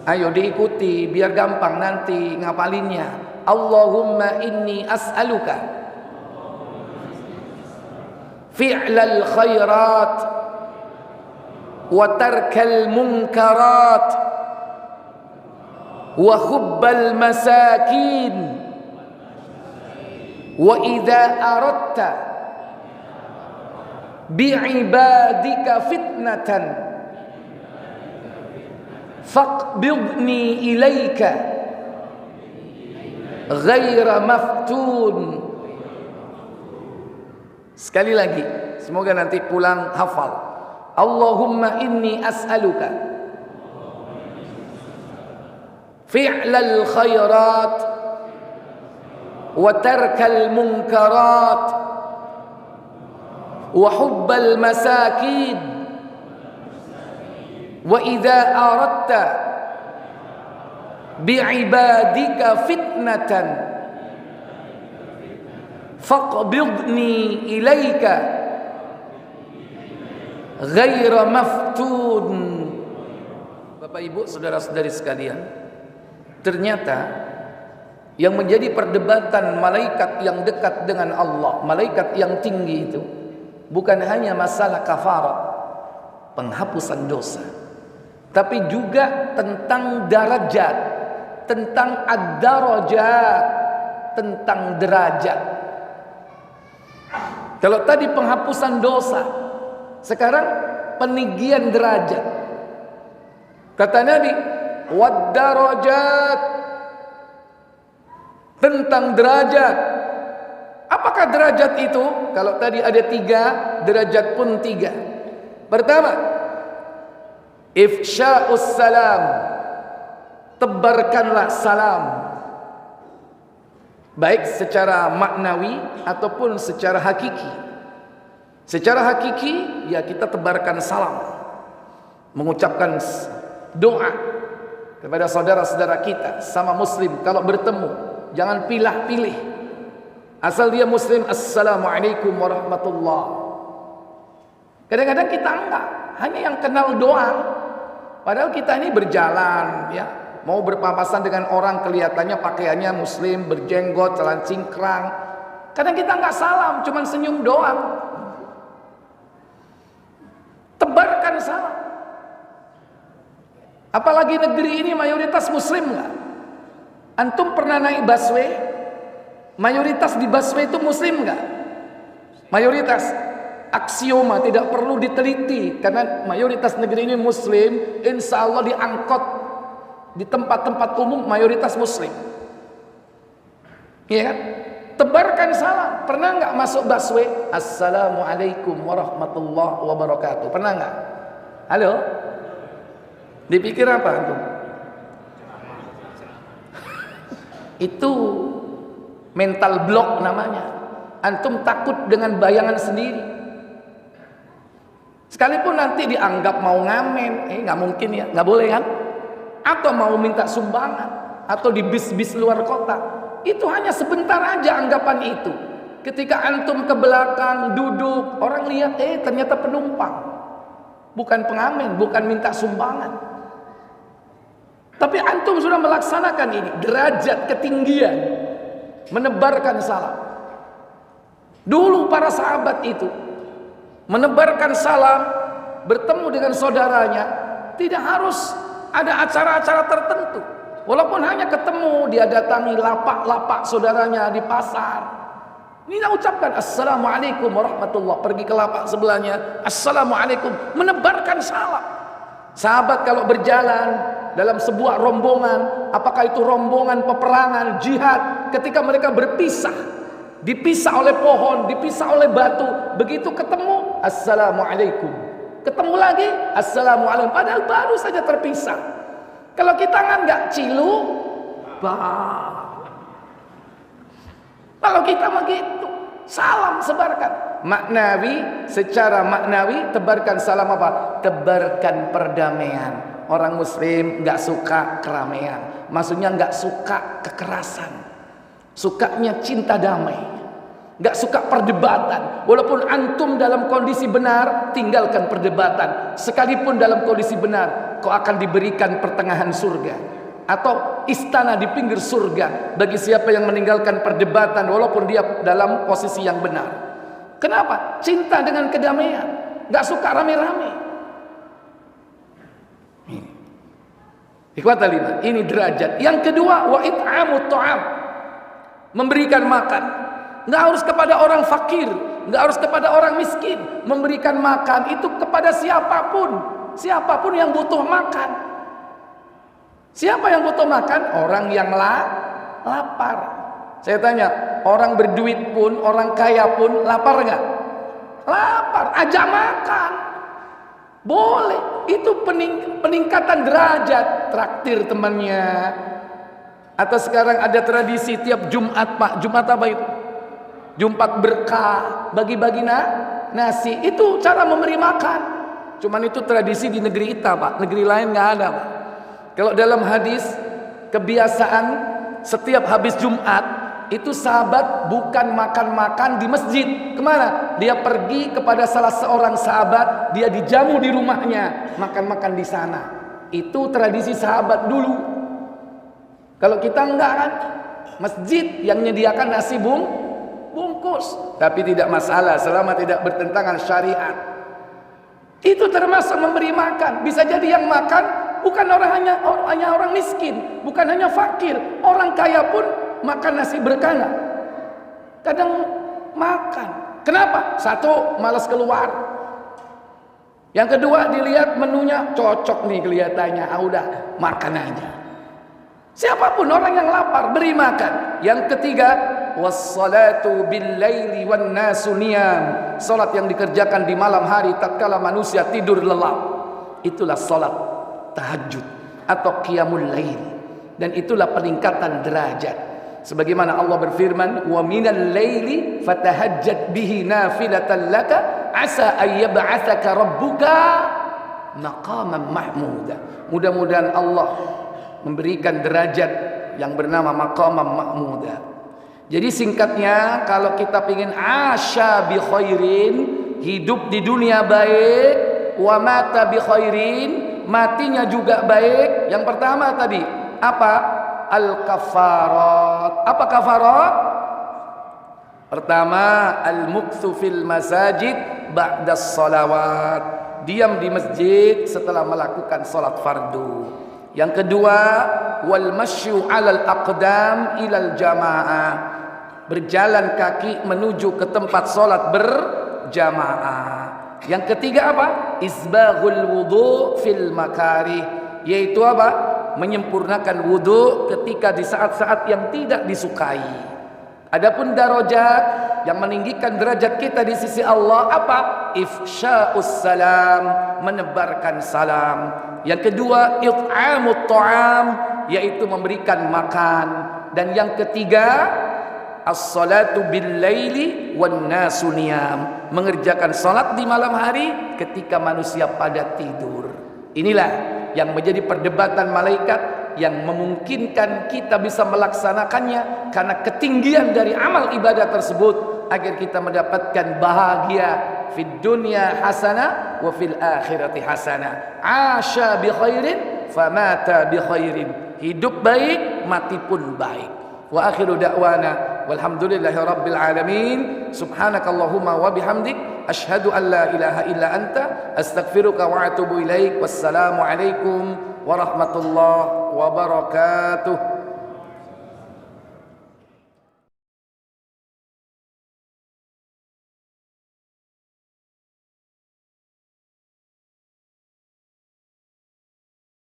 Ayo diikuti biar gampang nanti ngapalinnya. Allahumma inni as'aluka fi'lal khairat wa tarkal munkarat wa hubbal masakin wa idza aradta bi'ibadika fitnatan faqbidni ilaika ghaira maftun. Sekali lagi, semoga nanti pulang hafal. Allahumma inni as'aluka fi'lal khairat wa tarkal munkarat wa hubbal masakin wa idza aradta bi'ibadika fitnatan faqbidni ilaika ghaira maftun. Bapak Ibu, saudara-saudari sekalian, ternyata yang menjadi perdebatan malaikat yang dekat dengan Allah, malaikat yang tinggi itu, bukan hanya masalah kafarat, penghapusan dosa, tapi juga tentang darajat, tentang ad-darajat, tentang derajat. Kalau tadi penghapusan dosa, sekarang peninggian derajat. Kata Nabi, wad-darajat, tentang derajat. Apakah derajat itu? Kalau tadi ada 3, derajat pun 3. Pertama, ifsya'us salam, tebarkanlah salam, baik secara maknawi ataupun secara hakiki. Secara hakiki, ya kita tebarkan salam, mengucapkan doa kepada saudara-saudara kita sama muslim. Kalau bertemu, jangan pilih-pilih, asal dia muslim, assalamualaikum warahmatullah. Kadang-kadang kita enggak, hanya yang kenal doang. Padahal kita ini berjalan, ya, mau berpapasan dengan orang, kelihatannya pakaiannya muslim, berjenggot, celana cingkrang. Kadang kita enggak salam, cuman senyum doang. Tebarkan salam. Apalagi negeri ini mayoritas muslim enggak? Antum pernah naik busway? Mayoritas di busway itu muslim enggak? Mayoritas. Aksioma, tidak perlu diteliti, karena mayoritas negeri ini muslim. Insya Allah di angkot, di tempat-tempat umum mayoritas muslim. Iya kan? Tebarkan salam. Pernah nggak masuk busway, assalamualaikum warahmatullahi wabarakatuh? Pernah nggak? Halo? Dipikir apa antum? Itu mental block namanya. Antum takut dengan bayangan sendiri. Sekalipun nanti dianggap mau ngamen, nggak mungkin ya, nggak boleh kan? Atau mau minta sumbangan, atau di bis-bis luar kota, itu hanya sebentar aja anggapan itu. Ketika antum ke belakang duduk, orang lihat, ternyata penumpang, bukan pengamen, bukan minta sumbangan. Tapi antum sudah melaksanakan ini, derajat ketinggian, menebarkan salam. Dulu para sahabat itu menebarkan salam, bertemu dengan saudaranya, tidak harus ada acara-acara tertentu. Walaupun hanya ketemu, dia datangi lapak-lapak saudaranya di pasar, ini ucapkan assalamualaikum warahmatullah. Pergi ke lapak sebelahnya, assalamualaikum, menebarkan salam. Sahabat kalau berjalan dalam sebuah rombongan, apakah itu rombongan peperangan, jihad, ketika mereka berpisah, dipisah oleh pohon, dipisah oleh batu, begitu ketemu, assalamualaikum, ketemu lagi, assalamualaikum, padahal baru saja terpisah. Kalau kita kan nggak cilu, kalau kita begitu, salam sebarkan. Maknawi, secara maknawi, tebarkan salam apa? Tebarkan perdamaian. Orang muslim nggak suka keramaian, maksudnya nggak suka kekerasan, sukanya cinta damai. Gak suka perdebatan. Walaupun antum dalam kondisi benar, tinggalkan perdebatan. Sekalipun dalam kondisi benar, kau akan diberikan pertengahan surga atau istana di pinggir surga bagi siapa yang meninggalkan perdebatan walaupun dia dalam posisi yang benar. Kenapa? Cinta dengan kedamaian, nggak suka rame-rame. Ikhwatal iman, ini derajat. Yang kedua, wa it'amut ta'am, memberikan makan. Nggak harus kepada orang fakir, nggak harus kepada orang miskin. Memberikan makan itu kepada siapapun yang butuh makan. Siapa yang butuh makan? Orang yang lapar. Saya tanya, orang berduit pun, orang kaya pun lapar nggak? Lapar, ajak makan. Boleh, itu peningkatan derajat. Traktir temannya. Atau sekarang ada tradisi tiap Jumat, Pak. Jumat apa itu? Jumat berkah, bagi-bagi nasi. Itu cara memberi makan. Cuman itu tradisi di negeri kita, Pak. Negeri lain nggak ada, Pak. Kalau dalam hadis, kebiasaan setiap habis Jumat, itu sahabat bukan makan-makan di masjid. Kemana? Dia pergi kepada salah seorang sahabat, dia dijamu di rumahnya, makan-makan di sana. Itu tradisi sahabat dulu. Kalau kita enggak kan, masjid yang menyediakan nasi bungkus. Tapi tidak masalah selama tidak bertentangan syariat. Itu termasuk memberi makan. Bisa jadi yang makan bukan hanya orang miskin, bukan hanya fakir, orang kaya pun makan nasi berkah. Kadang makan. Kenapa? Satu, malas keluar. Yang kedua, dilihat menunya cocok nih kelihatannya. Udah, makan aja. Siapapun orang yang lapar, beri makan. Yang ketiga, wassalatu bil-laili wan nasu niyam. Salat yang dikerjakan di malam hari tatkala manusia tidur lelap. Itulah salat tahajud atau qiyamul lail. Dan itulah peningkatan derajat. Sebagaimana Allah berfirman, "Wa minal laili fatahajjat bihi nafilatan laka asa ay yab'atsaka rabbuka maqaman mahmuda." Mudah-mudahan Allah memberikan derajat yang bernama maqaman mahmuda. Jadi singkatnya, kalau kita ingin asya bi khairin, hidup di dunia baik, wa mata bi khairin, matinya juga baik. Yang pertama tadi apa? Al-kafarat. Apa kafarat? Pertama, al-mukthu fil masajid ba'da salawat. Diam di masjid setelah melakukan salat fardu. Yang kedua, wal masyu 'alal aqdam ilal jamaah. Berjalan kaki menuju ke tempat salat berjamaah. Yang ketiga apa? Isbaghul wudu fil makarih. Yaitu apa? Menyempurnakan wudu ketika di saat-saat yang tidak disukai. Adapun darajat yang meninggikan derajat kita di sisi Allah apa? Ifsya'us salam, menebarkan salam. Yang kedua, it'amut ta'am, yaitu memberikan makan. Dan yang ketiga, as-salatu bil-laili wan nasu niyam, mengerjakan salat di malam hari ketika manusia pada tidur. Inilah yang menjadi perdebatan malaikat yang memungkinkan kita bisa melaksanakannya karena ketinggian dari amal ibadah tersebut agar kita mendapatkan bahagia fid dunya hasanah wa fil akhirati hasanah. Asya bi khairin famata bi khairin. Hidup baik, mati pun baik. Wa akhiru da'wana walhamdulillahi rabbil alamin. Subhanakallahumma wa bihamdik asyhadu an la ilaha illa anta astaghfiruka wa atubu ilaik. Wassalamu alaikum warahmatullahi wabarakatuh.